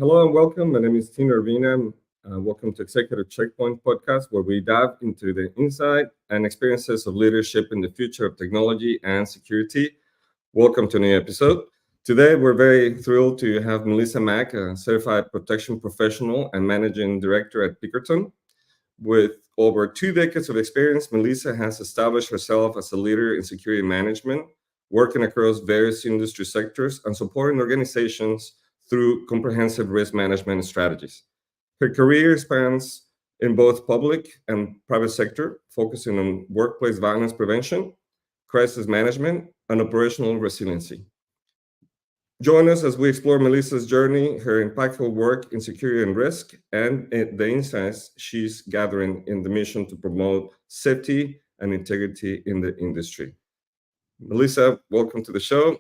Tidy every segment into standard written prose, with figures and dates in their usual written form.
Hello and welcome. My name is Tino Urbina. Welcome to Executive Checkpoint podcast, where we dive into the insight and experiences of leadership in the future of technology and security. Welcome to a new episode. Today, we're very thrilled to have Melissa Mack, a certified protection professional and managing director at Pinkerton. With over 2 decades of experience, Melissa has established herself as a leader in security management, working across various industry sectors and supporting organizations through comprehensive risk management strategies. Her career spans in both public and private sector, focusing on workplace violence prevention, crisis management, and operational resiliency. Join us as we explore Melissa's journey, her impactful work in security and risk, and the insights she's gathering in the mission to promote safety and integrity in the industry. Melissa, welcome to the show.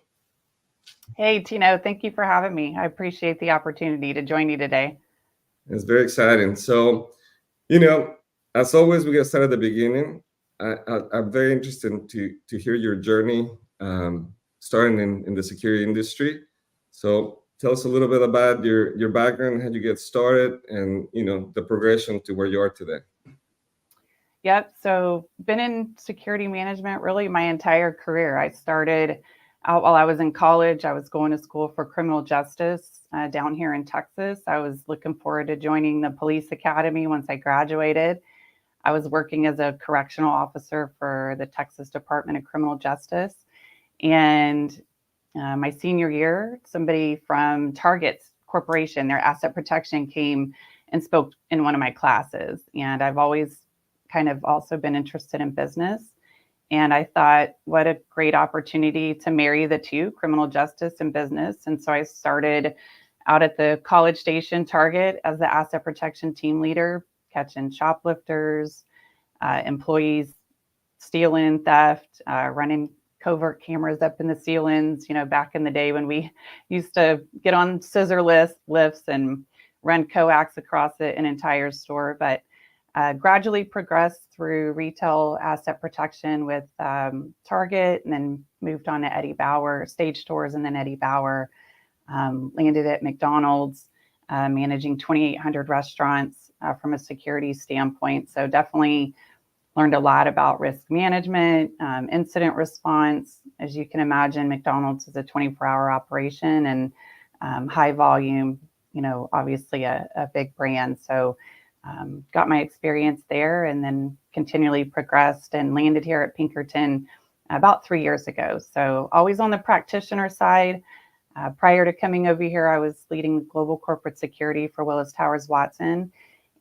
Hey, Tino, thank you for having me. I appreciate the opportunity to join you today. It's very exciting. So, as always, we get started at the beginning. I'm very interested to hear your journey starting in the security industry. So tell us a little bit about your background, how you get started, and the progression to where you are today. Yep. So been in security management really my entire career. I started out while I was in college. I was going to school for criminal justice down here in Texas. I was looking forward to joining the police academy once I graduated. I was working as a correctional officer for the Texas Department of Criminal Justice. And my senior year, somebody from Target Corporation, their asset protection, came and spoke in one of my classes. And I've always kind of also been interested in business. And I thought, what a great opportunity to marry the two, criminal justice and business. And so I started out at the College Station Target as the asset protection team leader, catching shoplifters, employees stealing, theft, running covert cameras up in the ceilings, back in the day when we used to get on scissor lifts and run coax across an entire store. But gradually progressed through retail asset protection with Target, and then moved on to Eddie Bauer, Stage Stores, and then Eddie Bauer. Landed at McDonald's, managing 2,800 restaurants from a security standpoint. So definitely learned a lot about risk management, incident response. As you can imagine, McDonald's is a 24-hour operation and high volume, obviously a big brand. So got my experience there and then continually progressed and landed here at Pinkerton about 3 years ago. So always on the practitioner side. Prior to coming over here, I was leading global corporate security for Willis Towers Watson.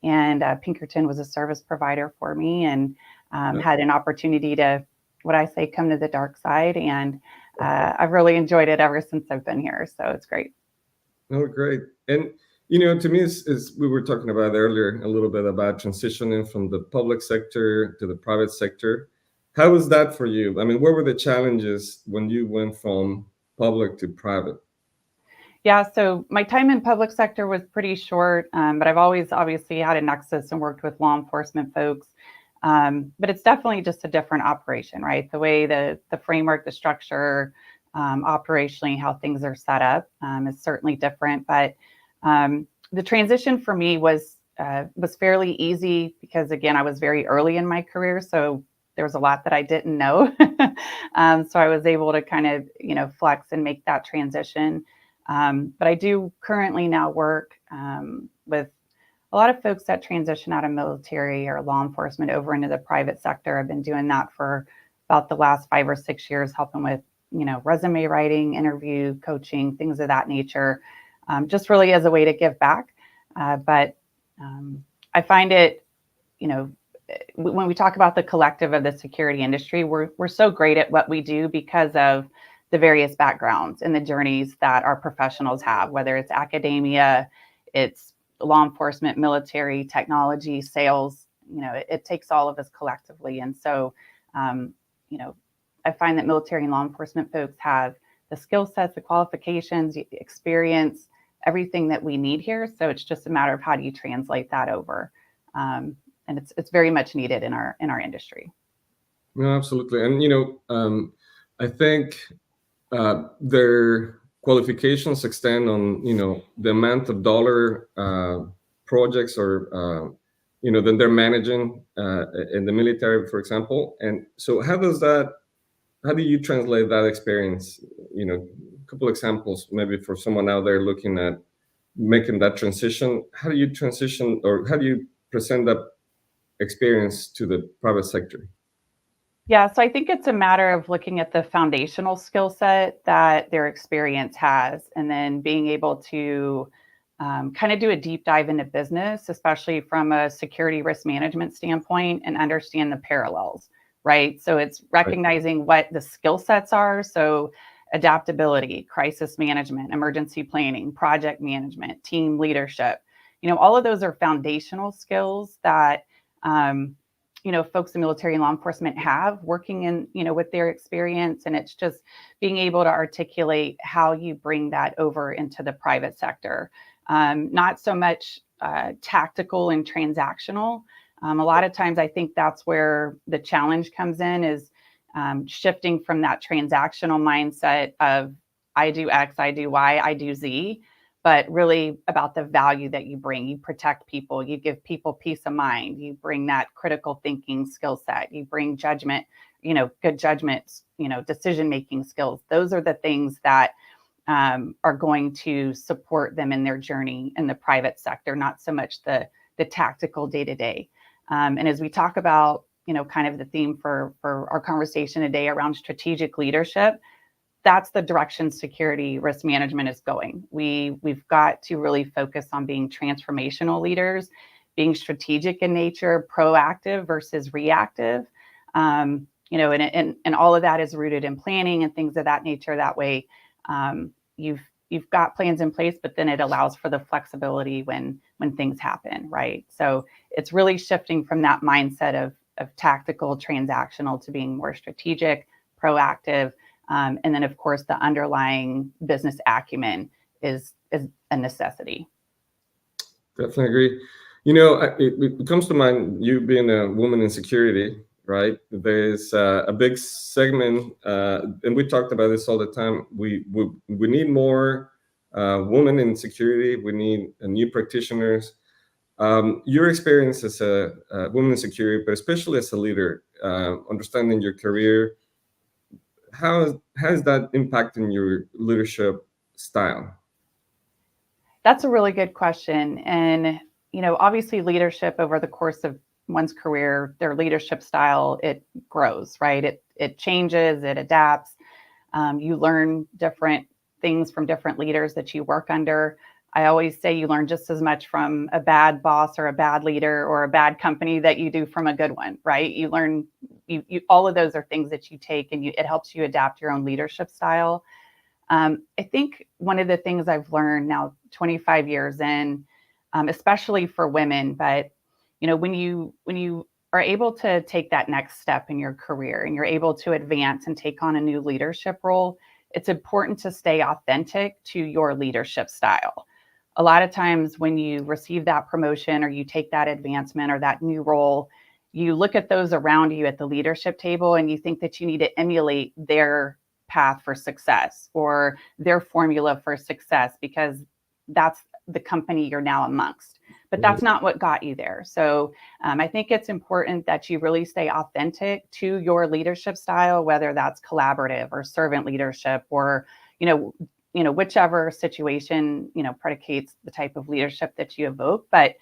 And Pinkerton was a service provider for me, and had an opportunity to, what I say, come to the dark side. And I've really enjoyed it ever since I've been here. So it's great. Oh, great. And, to me, as we were talking about earlier, a little bit about transitioning from the public sector to the private sector. How was that for you? I mean, what were the challenges when you went from public to private? Yeah, so my time in public sector was pretty short, but I've always obviously had a nexus and worked with law enforcement folks. But it's definitely just a different operation, right? The way the framework, the structure, operationally, how things are set up is certainly different. But the transition for me was fairly easy because, again, I was very early in my career. So there was a lot that I didn't know. So I was able to kind of, flex and make that transition. But I do currently now work with a lot of folks that transition out of military or law enforcement over into the private sector. I've been doing that for about the last 5 or 6 years, helping with, resume writing, interview, coaching, things of that nature, just really as a way to give back. But I find it, when we talk about the collective of the security industry, we're so great at what we do because of the various backgrounds and the journeys that our professionals have, whether it's academia, it's law enforcement, military, technology, sales, it takes all of us collectively. And so, I find that military and law enforcement folks have the skill sets, the qualifications, experience, everything that we need here. So it's just a matter of how do you translate that over. And it's very much needed in our industry. No, absolutely. And, I think there qualifications extend on, the amount of dollar projects or, that they're managing in the military, for example. And so how do you translate that experience? A couple examples, maybe for someone out there looking at making that transition. How do you transition, or how do you present that experience to the private sector? Yeah, so I think it's a matter of looking at the foundational skill set that their experience has, and then being able to kind of do a deep dive into business, especially from a security risk management standpoint, and understand the parallels, right? So it's recognizing what the skill sets are. So adaptability, crisis management, emergency planning, project management, team leadership. All of those are foundational skills that folks in military and law enforcement have working in, with their experience. And it's just being able to articulate how you bring that over into the private sector. Not so much tactical and transactional. A lot of times I think that's where the challenge comes in, is shifting from that transactional mindset of I do X, I do Y, I do Z, but really about the value that you bring. You protect people, you give people peace of mind, you bring that critical thinking skill set, you bring judgment, good judgments, decision-making skills. Those are the things that are going to support them in their journey in the private sector, not so much the tactical day-to-day. And as we talk about, kind of the theme for our conversation today around strategic leadership, that's the direction security risk management is going. We've got to really focus on being transformational leaders, being strategic in nature, proactive versus reactive. And all of that is rooted in planning and things of that nature. That way, you've got plans in place, but then it allows for the flexibility when things happen, right? So it's really shifting from that mindset of tactical, transactional to being more strategic, proactive. And then, of course, the underlying business acumen is a necessity. Definitely agree. It comes to mind, you being a woman in security, right? There's a big segment, and we talked about this all the time. We need more women in security. We need new practitioners. Your experience as a woman in security, but especially as a leader, understanding your career, how is that impacting your leadership style? That's a really good question. And, obviously leadership over the course of one's career, their leadership style, it grows, right? It changes, it adapts. You learn different things from different leaders that you work under. I always say you learn just as much from a bad boss or a bad leader or a bad company that you do from a good one, right? You learn, all of those are things that you take, and it helps you adapt your own leadership style. I think one of the things I've learned now, 25 years in, especially for women, but when you are able to take that next step in your career and you're able to advance and take on a new leadership role, it's important to stay authentic to your leadership style. A lot of times when you receive that promotion or you take that advancement or that new role, you look at those around you at the leadership table and you think that you need to emulate their path for success or their formula for success because that's the company you're now amongst. But that's not what got you there. So I think it's important that you really stay authentic to your leadership style, whether that's collaborative or servant leadership or, whichever situation, predicates the type of leadership that you evoke. But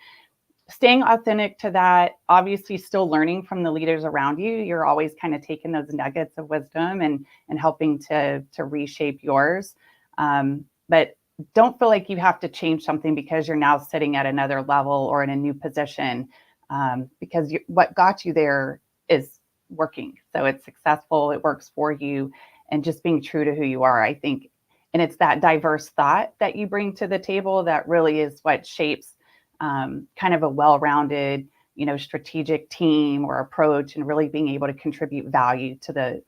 staying authentic to that, obviously still learning from the leaders around you. You're always kind of taking those nuggets of wisdom and helping to reshape yours. But don't feel like you have to change something because you're now sitting at another level or in a new position, because what got you there is working. So it's successful, it works for you, and just being true to who you are, I think. And it's that diverse thought that you bring to the table that really is what shapes kind of a well-rounded, strategic team or approach, and really being able to contribute value to the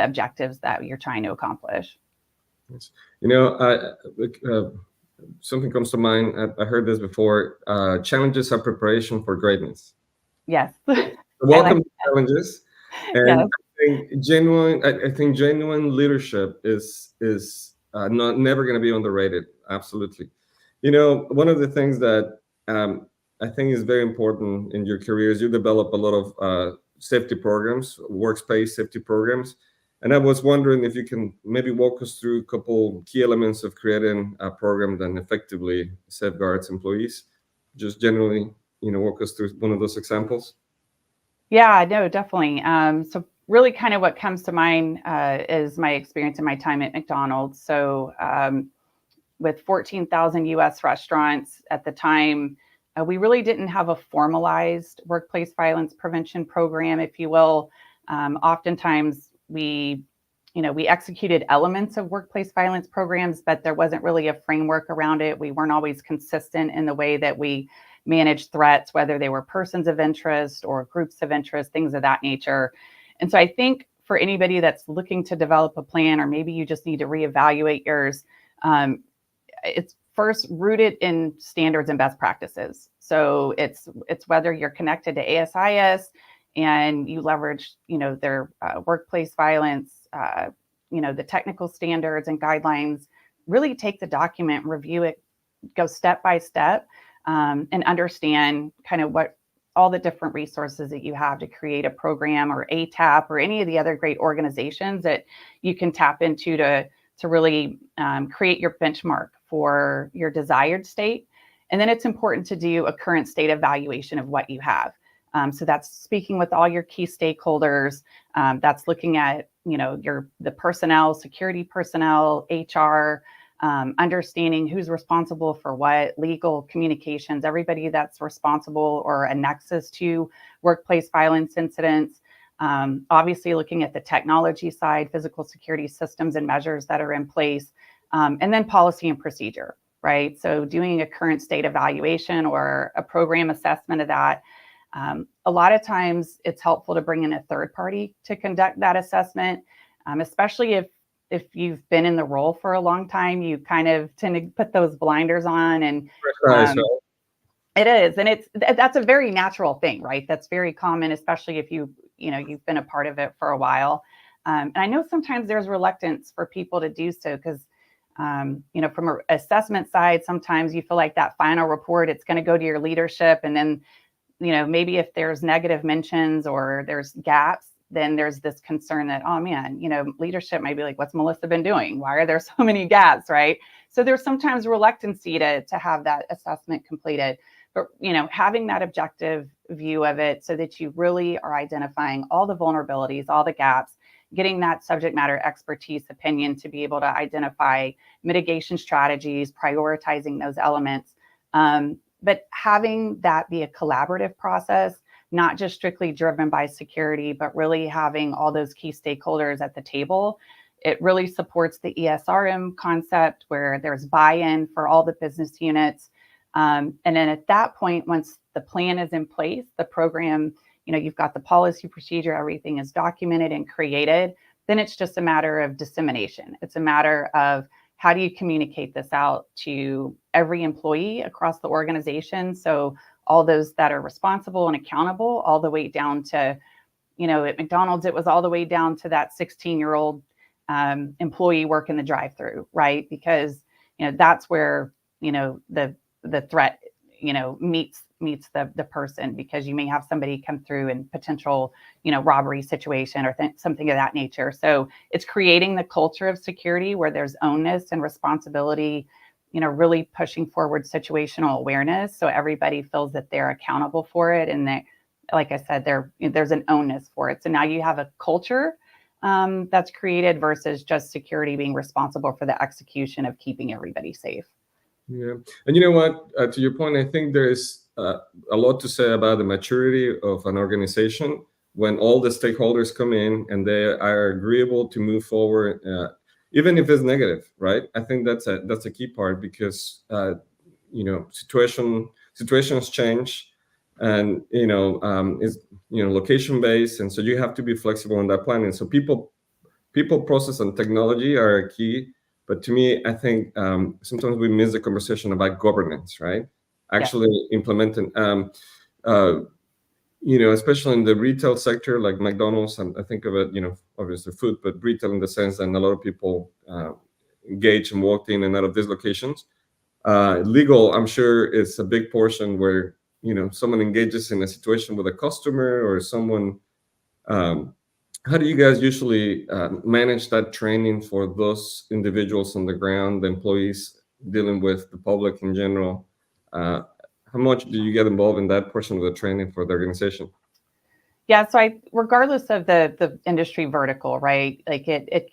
objectives that you're trying to accomplish. Something comes to mind. I heard this before. Challenges are preparation for greatness. Yes. Welcome to challenges. And Yes. I think genuine leadership is never going to be underrated. Absolutely. One of the things that I think is very important in your career is you develop a lot of safety programs, workspace safety programs. And I was wondering if you can maybe walk us through a couple key elements of creating a program that effectively safeguards employees. Just generally, walk us through one of those examples. Yeah, no, definitely. So really kind of what comes to mind is my experience in my time at McDonald's. So with 14,000 US restaurants at the time, we really didn't have a formalized workplace violence prevention program, if you will. Oftentimes we executed elements of workplace violence programs, but there wasn't really a framework around it. We weren't always consistent in the way that we managed threats, whether they were persons of interest or groups of interest, things of that nature. And so I think for anybody that's looking to develop a plan, or maybe you just need to reevaluate yours, it's first rooted in standards and best practices. So it's whether you're connected to ASIS and you leverage, their workplace violence, the technical standards and guidelines, really take the document, review it, go step by step, and understand kind of what all the different resources that you have to create a program, or ATAP, or any of the other great organizations that you can tap into to really create your benchmark for your desired state. And then it's important to do a current state evaluation of what you have. So that's speaking with all your key stakeholders. That's looking at, the personnel, security personnel, HR, understanding who's responsible for what, legal, communications, everybody that's responsible or a nexus to workplace violence incidents. Obviously looking at the technology side, physical security systems and measures that are in place, and then policy and procedure, right? So doing a current state evaluation or a program assessment of that. A lot of times it's helpful to bring in a third party to conduct that assessment, especially if you've been in the role for a long time. You kind of tend to put those blinders on, and it is, and that's a very natural thing, right? That's very common, especially if you've been a part of it for a while. And I know sometimes there's reluctance for people to do so because, from an assessment side, sometimes you feel like that final report, it's going to go to your leadership, and then maybe if there's negative mentions or there's gaps, then there's this concern that, oh man, leadership might be like, what's Melissa been doing? Why are there so many gaps, right? So there's sometimes reluctancy to have that assessment completed. But, having that objective view of it so that you really are identifying all the vulnerabilities, all the gaps, getting that subject matter expertise opinion to be able to identify mitigation strategies, prioritizing those elements. But having that be a collaborative process, not just strictly driven by security, but really having all those key stakeholders at the table. It really supports the ESRM concept where there's buy-in for all the business units. And then at that point, once the plan is in place, the program, you've got the policy procedure, everything is documented and created, then it's just a matter of dissemination. It's a matter of how do you communicate this out to every employee across the organization? So all those that are responsible and accountable, all the way down to, at McDonald's, it was all the way down to that 16-year-old employee working the drive-through, right? Because, that's where, the threat, meets the person, because you may have somebody come through in potential, robbery situation or something of that nature. So it's creating the culture of security where there's ownness and responsibility, really pushing forward situational awareness. So everybody feels that they're accountable for it. And that, like I said, there's an ownness for it. So now you have a culture that's created versus just security being responsible for the execution of keeping everybody safe. Yeah. And you know what, to your point, I think there's a lot to say about the maturity of an organization when all the stakeholders come in and they are agreeable to move forward, even if it's negative, right? I think that's a key part because, situations change and, it's, location based. And so you have to be flexible in that planning. So people, process, and technology are key. But to me, I think sometimes we miss the conversation about governance, right? Actually implementing, especially in the retail sector, like McDonald's, and I think of it, obviously food, but retail in the sense that a lot of people engaged and walked in and out of these locations. Legal, I'm sure, is a big portion where someone engages in a situation with a customer or someone. How do you guys usually manage that training for those individuals on the ground, the employees dealing with the public in general? How much do you get involved in that portion of the training for the organization? Yeah, so regardless of the industry vertical, right? Like it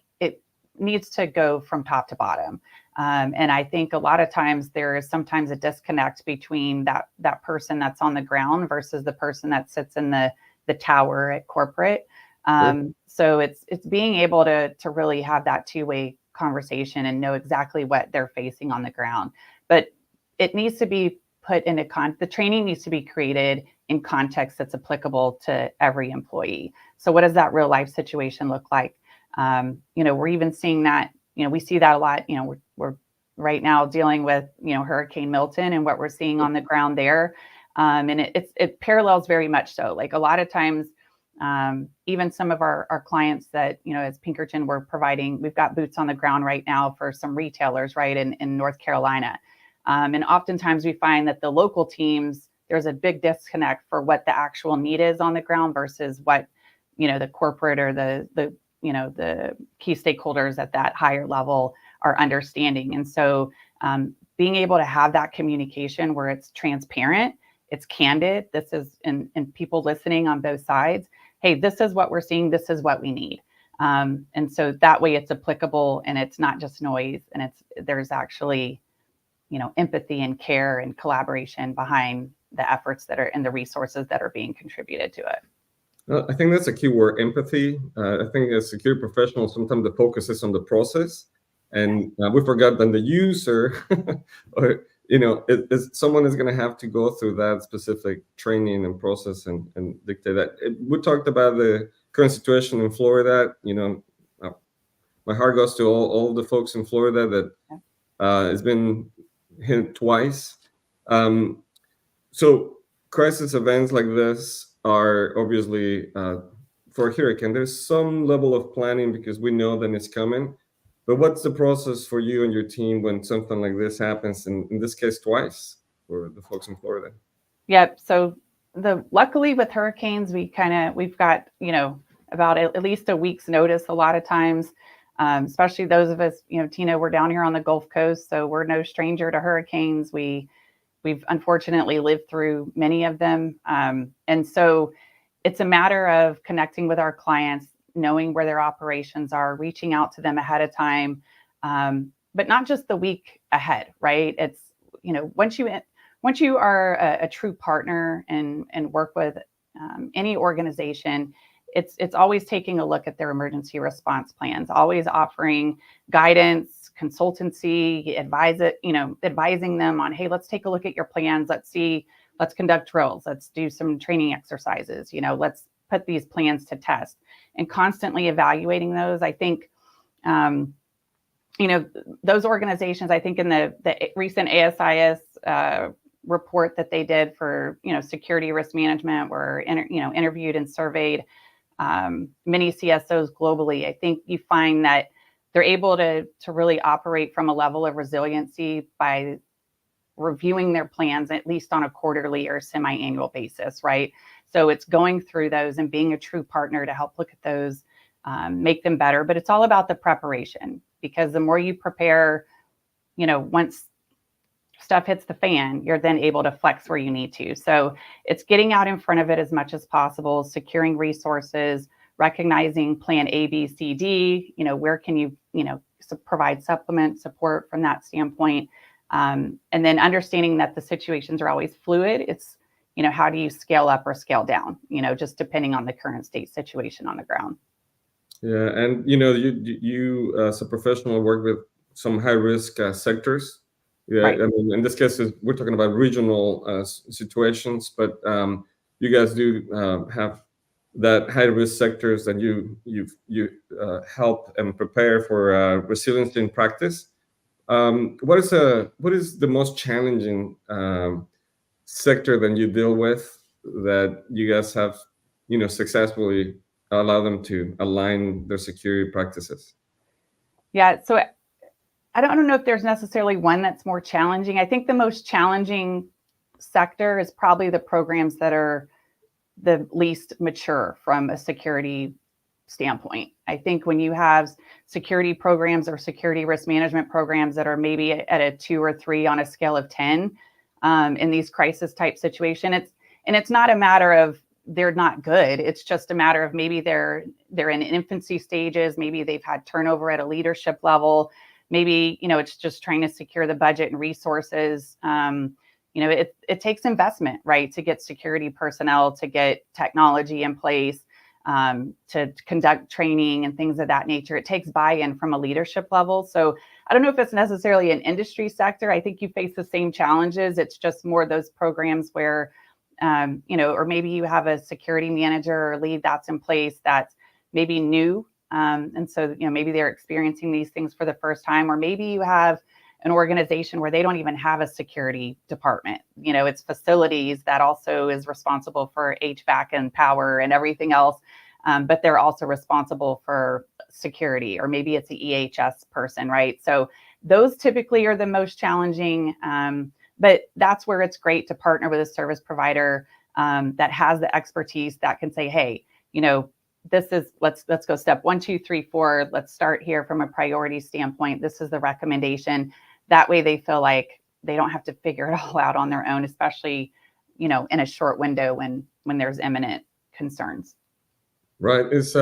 needs to go from top to bottom. And I think a lot of times there is sometimes a disconnect between that person that's on the ground versus the person that sits in the tower at corporate. So it's being able to really have that two-way conversation and know exactly what they're facing on the ground. But it needs to be put into the training needs to be created in context that's applicable to every employee. So what does that real life situation look like? We're even seeing that, we see that a lot. We're right now dealing with, Hurricane Milton and what we're seeing on the ground there. And it parallels very much so. Like a lot of times, even some of our clients that, as Pinkerton, we've got boots on the ground right now for some retailers, right, in North Carolina. And oftentimes we find that the local teams, there's a big disconnect for what the actual need is on the ground versus what, the corporate or the key stakeholders at that higher level are understanding. And so being able to have that communication where it's transparent, it's candid, this is, and people listening on both sides, hey, this is what we're seeing, this is what we need. And so that way it's applicable and it's not just noise, and there's actually, empathy and care and collaboration behind the efforts that are and the resources that are being contributed to it. I think that's a key word, empathy. I think as security professionals, sometimes the focus is on the process, and we forgot that the user, or someone is going to have to go through that specific training and process and dictate that. We talked about the current situation in Florida. My heart goes to all the folks in Florida that has been hit twice. So crisis events like this are obviously for a hurricane. There's some level of planning because we know that it's coming. But what's the process for you and your team when something like this happens? And in this case, twice for the folks in Florida. Yep. So luckily with hurricanes, we've got about at least a week's notice a lot of times. Especially those of us, Tino, we're down here on the Gulf Coast, so we're no stranger to hurricanes. We've unfortunately lived through many of them. And so it's a matter of connecting with our clients, knowing where their operations are, reaching out to them ahead of time, but not just the week ahead, right? It's, once you are a true partner and work with any organization, it's always taking a look at their emergency response plans, always offering guidance, consultancy, advising them on, hey, let's take a look at your plans. Let's conduct drills. Let's do some training exercises. Let's put these plans to test, and constantly evaluating those. I think, those organizations, I think in the recent ASIS report that they did for, security risk management, were interviewed and surveyed many CSOs globally. I think you find that they're able to really operate from a level of resiliency by reviewing their plans at least on a quarterly or semi-annual basis, right? So it's going through those and being a true partner to help look at those, make them better. But it's all about the preparation, because the more you prepare, once stuff hits the fan, you're then able to flex where you need to. So it's getting out in front of it as much as possible, securing resources, recognizing plan A, B, C, D, where can you, provide supplement support from that standpoint. And then understanding that the situations are always fluid. It's, how do you scale up or scale down, just depending on the current state situation on the ground. Yeah. And, you as a professional work with some high risk sectors. Yeah, right. I mean, in this case, we're talking about regional situations, but you guys do have that high risk sectors that you help and prepare for resiliency in practice. What is the most challenging sector that you deal with that you guys have successfully allowed them to align their security practices? Yeah, so I don't know if there's necessarily one that's more challenging. I think the most challenging sector is probably the programs that are the least mature from a security standpoint. I think when you have security programs or security risk management programs that are maybe at a 2 or 3 on a scale of 10 in these crisis type situations, it's not a matter of they're not good. It's just a matter of maybe they're in infancy stages. Maybe they've had turnover at a leadership level. Maybe, it's just trying to secure the budget and resources. It takes investment, right, to get security personnel, to get technology in place, to conduct training and things of that nature. It takes buy-in from a leadership level. So I don't know if it's necessarily an industry sector. I think you face the same challenges. It's just more those programs where, or maybe you have a security manager or lead that's in place that's maybe new. And so, maybe they're experiencing these things for the first time, or maybe you have an organization where they don't even have a security department. It's facilities that also is responsible for HVAC and power and everything else. But they're also responsible for security, or maybe it's the EHS person, right? So those typically are the most challenging. But that's where it's great to partner with a service provider that has the expertise that can say, hey, this is, let's go step 1, 2, 3, 4. Let's start here from a priority standpoint. This is the recommendation. That way they feel like they don't have to figure it all out on their own, especially, in a short window when there's imminent concerns. Right. It's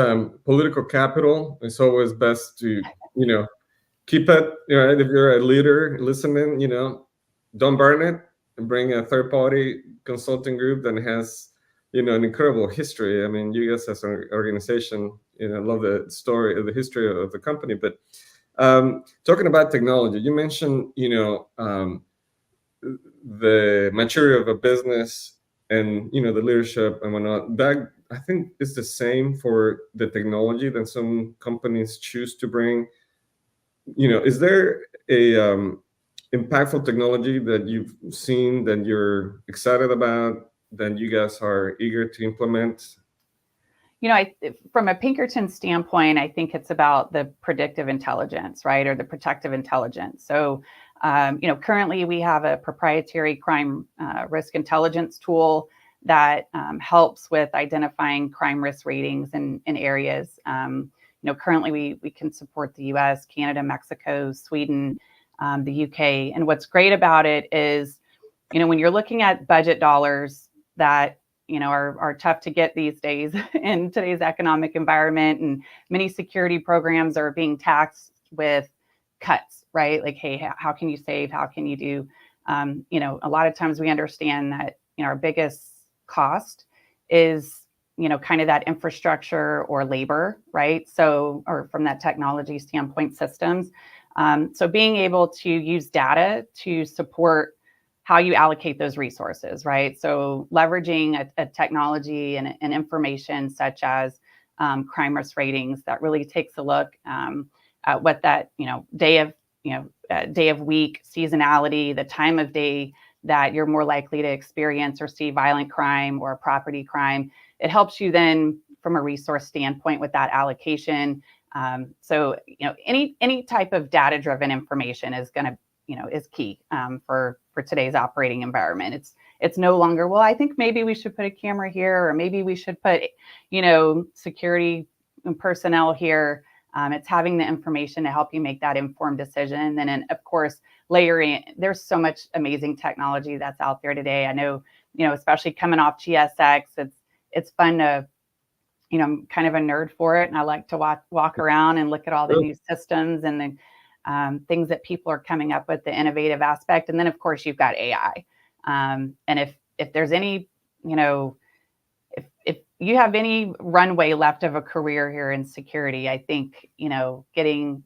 political capital. It's always best to, keep it, if you're a leader listening, don't burn it, and bring a third party consulting group that has, an incredible history. I mean, you guys as an organization, love the story of the history of the company. But talking about technology, you mentioned, the maturity of a business and, the leadership and whatnot. That, I think, is the same for the technology that some companies choose to bring. Is there a impactful technology that you've seen that you're excited about, that you guys are eager to implement? From a Pinkerton standpoint, I think it's about the predictive intelligence, right, or the protective intelligence. So, currently we have a proprietary crime risk intelligence tool that helps with identifying crime risk ratings in areas. Currently we can support the U.S., Canada, Mexico, Sweden, the UK. And what's great about it is, when you're looking at budget dollars that are tough to get these days in today's economic environment, and many security programs are being taxed with cuts, right? Like, hey, how can you save? How can you do? A lot of times we understand that our biggest cost is kind of that infrastructure or labor, right? So, or from that technology standpoint, systems. So being able to use data to support how you allocate those resources, right? So leveraging a technology and information such as crime risk ratings that really takes a look at what that day of week, seasonality, the time of day that you're more likely to experience or see violent crime or property crime. It helps you then from a resource standpoint with that allocation. So any type of data-driven information is going to is key for today's operating environment. It's no longer, well, I think maybe we should put a camera here, or maybe we should put, security personnel here. It's having the information to help you make that informed decision. And then, of course, layering, there's so much amazing technology that's out there today. I know, especially coming off GSX, it's fun to, I'm kind of a nerd for it. And I like to walk around and look at all the new systems and the things that people are coming up with, the innovative aspect. And then, of course, you've got AI. And if there's any, if you have any runway left of a career here in security, I think, getting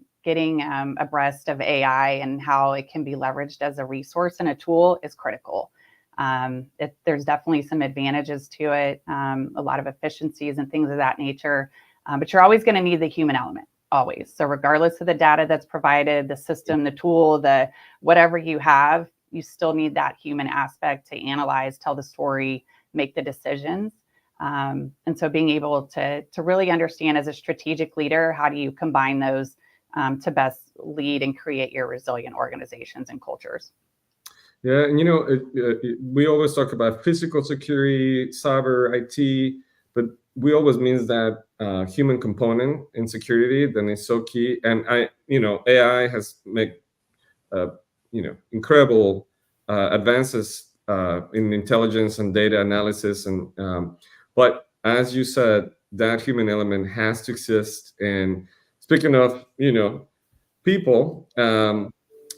abreast of AI and how it can be leveraged as a resource and a tool is critical. There's definitely some advantages to it, a lot of efficiencies and things of that nature. But you're always going to need the human element. Always. So regardless of the data that's provided, the system, the tool, the whatever you have, you still need that human aspect to analyze, tell the story, make the decisions. And so being able to really understand as a strategic leader, how do you combine those to best lead and create your resilient organizations and cultures. Yeah, and we always talk about physical security, cyber, IT, but we always means that human component in security then is so key. And AI has made incredible advances in intelligence and data analysis, and but as you said, that human element has to exist. And speaking of people,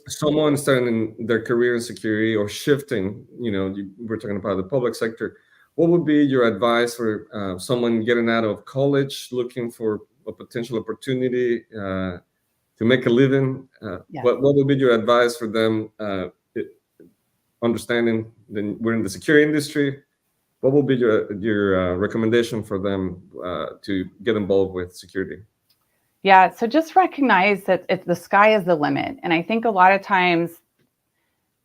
someone starting their career in security or shifting, we're talking about the public sector. What would be your advice for someone getting out of college, looking for a potential opportunity to make a living? Yes. What would be your advice for them, understanding that we're in the security industry? What would be your recommendation for them to get involved with security? Yeah, so just recognize that the sky is the limit. And I think a lot of times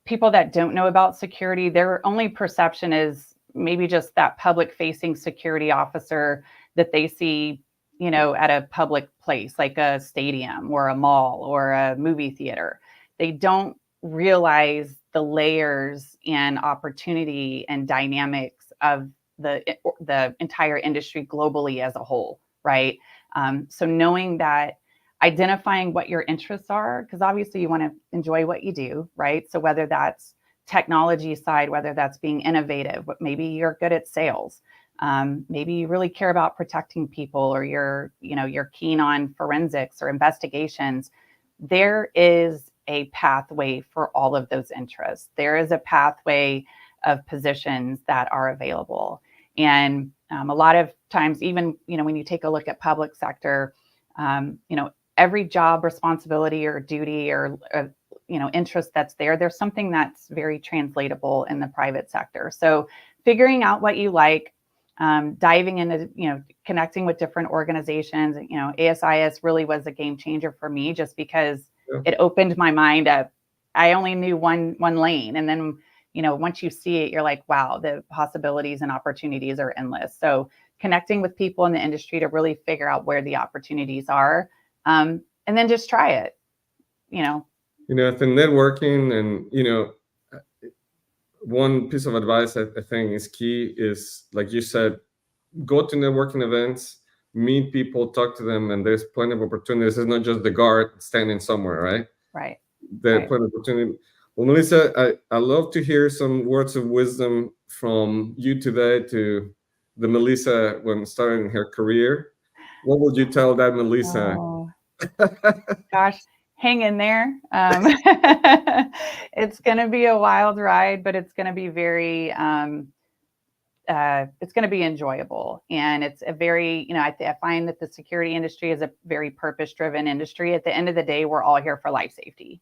people that don't know about security, their only perception is maybe just that public facing security officer that they see, at a public place like a stadium or a mall or a movie theater. They don't realize the layers and opportunity and dynamics of the entire industry globally as a whole, right? So knowing that, identifying what your interests are, because obviously you want to enjoy what you do, right? So whether that's technology side, whether that's being innovative, maybe you're good at sales, maybe you really care about protecting people, or you're keen on forensics or investigations. There is a pathway for all of those interests. There is a pathway of positions that are available. And a lot of times, even, when you take a look at public sector, every job responsibility or duty or, interest that's there's something that's very translatable in the private sector. So figuring out what you like, diving into, connecting with different organizations, ASIS really was a game changer for me, just because it opened my mind up. I only knew one lane. And then, once you see it, you're like, wow, the possibilities and opportunities are endless. So connecting with people in the industry to really figure out where the opportunities are, and then just try it. I think networking, and one piece of advice I think is key is, like you said, go to networking events, meet people, talk to them, and there's plenty of opportunities. It's not just the guard standing somewhere, right? Right. There's plenty of opportunity. Well, Melissa, I love to hear some words of wisdom from you today to the Melissa when starting her career. What would you tell that Melissa? Oh, gosh, hang in there. It's going to be a wild ride, but it's going to be very, it's going to be enjoyable. And it's a very, I find that the security industry is a very purpose-driven industry. At the end of the day, we're all here for life safety.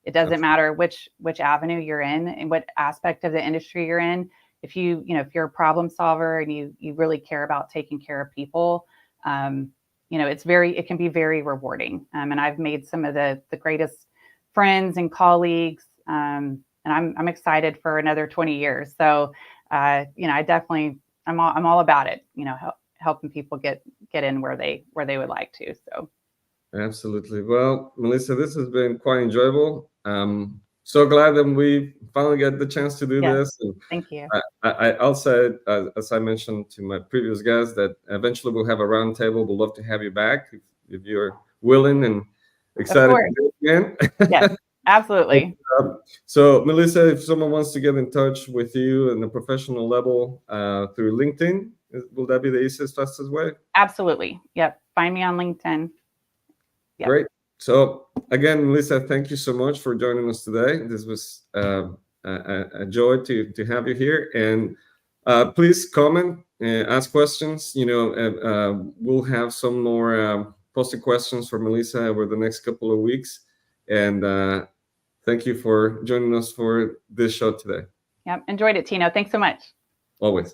It doesn't matter which avenue you're in and what aspect of the industry you're in. If if you're a problem solver and you really care about taking care of people, it can be very rewarding. And I've made some of the greatest friends and colleagues, and I'm excited for another 20 years. So, I'm all about it, helping people get in where they would like to. So. Absolutely. Well, Melissa, this has been quite enjoyable. So glad that we finally get the chance to do this. And thank you. I'll say, as I mentioned to my previous guests, that eventually we'll have a round table. We'd love to have you back if you're willing and excited to do it again. Yes, absolutely. So, Melissa, if someone wants to get in touch with you on a professional level through LinkedIn, will that be the easiest, fastest way? Absolutely. Yep. Find me on LinkedIn. Yep. Great. So again, Melissa, thank you so much for joining us today. This was a joy to have you here. And please comment, ask questions. We'll have some more posted questions for Melissa over the next couple of weeks. And thank you for joining us for this show today. Yep. Enjoyed it, Tino. Thanks so much. Always.